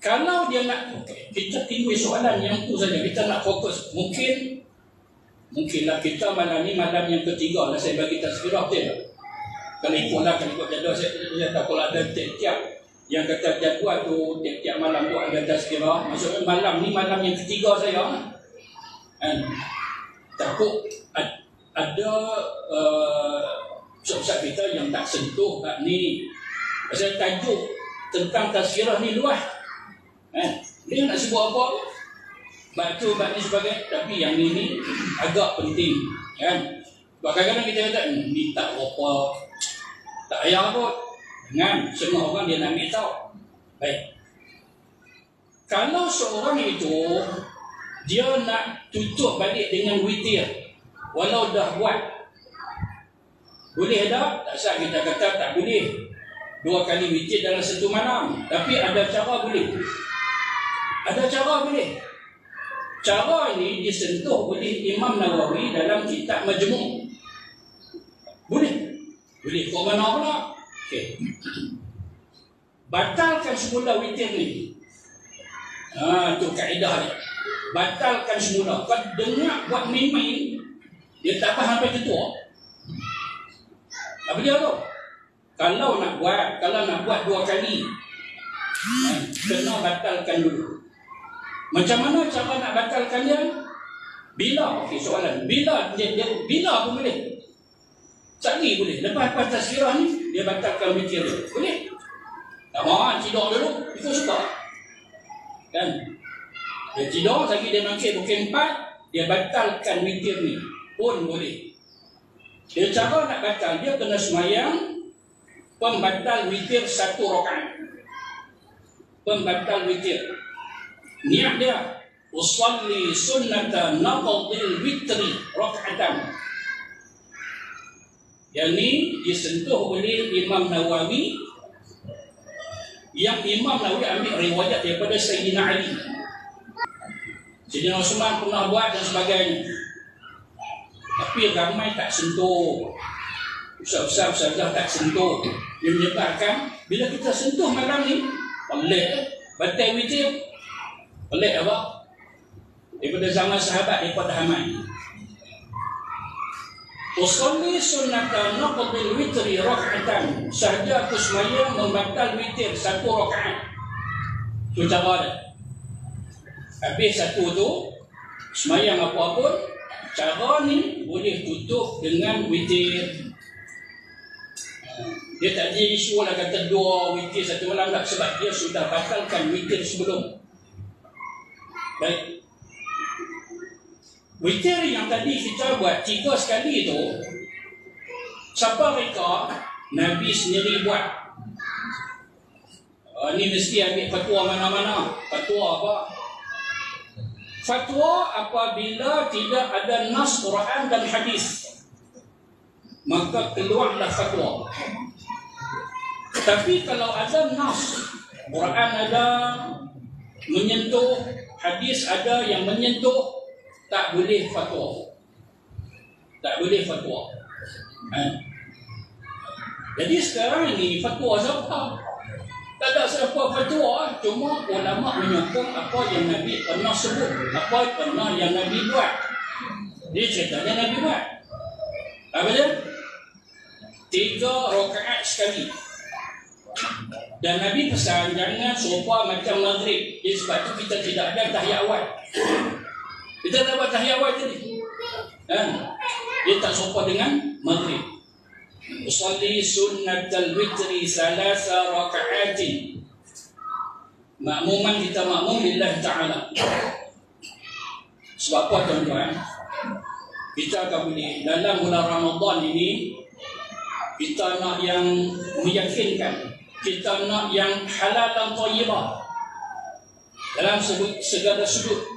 Kalau dia nak, kita timbul soalan yang tu saja, kita nak fokus. Mungkinlah kita malam ni malam yang ketiga lah saya bagi tazkirah, betul tak? Kalau ikut jadual, saya tak, kalau ada tiap-tiap yang kata jadual tu tiap-tiap malam tu ada tazkirah, maksudnya malam ni malam yang ketiga saya. Takut ada ustaz kita yang tak sentuh kat ni. Pasal tajuk tentang tazkirah ni luas. Dia nak sebut apa? Batu ni sebagai, tapi yang ni agak penting, kan? Kadang-kadang kita kata ni tak apa, tak payah kot. Dengan semua orang dia nak ambil tahu. Baik. Kalau seorang itu dia nak tutup balik dengan witir, walau dah buat, boleh tak? Tak sah kita kata tak boleh 2 kali witir dalam satu malam. Tapi ada cara boleh. Ada cara boleh. Cara ini disentuh oleh Imam Nawawi dalam kitab Majmu'. Boleh. Boleh. Kau mana pula? Okey. Batalkan semula witir ni. Tu kaedah dia. Batalkan semula. Kau dengar buat main-main, dia tak faham sampai ketua. Apa dia tu? Kalau nak buat 2 kali, kena batalkan dulu. Macam mana cara nak batalkan dia? Bila? Okey, soalan. Bila pun boleh. Sekali boleh. Lepas tazkirah ni, dia batalkan witir dia. Boleh. Tak mahu tidur dulu. Itu suka. Kan? Dia tidur, lagi dia mangkit pukul 4, dia batalkan witir ni. Pun boleh. Dia cara nak batal, dia kena semayang pembatal witir 1 rakaat. Pembatal witir. Niat dia, usalli sunnata naqdil witri raka'atan. Yang ni disentuh oleh Imam Nawawi, yang Imam Nawawi ambil riwayat daripada Sayyidina Ali. Sayyidina Osman pernah buat dan sebagainya. Tapi ramai tak sentuh. Ustaz-ustaz tak sentuh. Dia menyebabkan bila kita sentuh malam ni, pelik batal witir. Pelik apa? Daripada zaman sahabat dia pada hamai. Usalli sunnata naqdil witri raka'atan. Sahaja aku semaya membatal witir 1 rakaat. Itu cara dia. Habis 1 tu, semayang apa-apa, cara ni boleh tutup dengan witir. Dia tak jadi isu lah kata 2 witir 1 malam tak, sebab dia sudah batalkan witir sebelum. Baik. Witir yang tadi kita buat 3 sekali tu, siapa reka? Nabi sendiri buat. Ni mesti ambil fatwa mana-mana. Fatwa apa? Fatwa apabila tidak ada nas Quran dan hadis, maka keluarlah fatwa. Tapi kalau ada nas Quran ada menyentuh, hadis ada yang menyentuh, tak boleh fatwa. Tak boleh fatwa. Jadi sekarang ni fatwa siapa? Tak ada siapa fatwa, cuma ulama menyokong apa yang Nabi pernah sebut, apa pernah yang Nabi buat. Dia ceritanya Nabi buat. Apa dia? 3 rakaat sekali. Dan Nabi pesan jangan sopa macam maghrib. Jadi sebab tu kita tidak ada tahiyat awal. Kita tak buat tahiyat awal tadi. Dia tak sopa dengan maghrib. Usalli sunnatal witri 3 raka'atin. Makmuman kita makmum lillahi ta'ala. Sebab apa tuan-tuan? Kita akan boleh dalam bulan Ramadan ini, kita nak yang meyakinkan, kita nak yang halal dan thayyibah dalam segala sudut.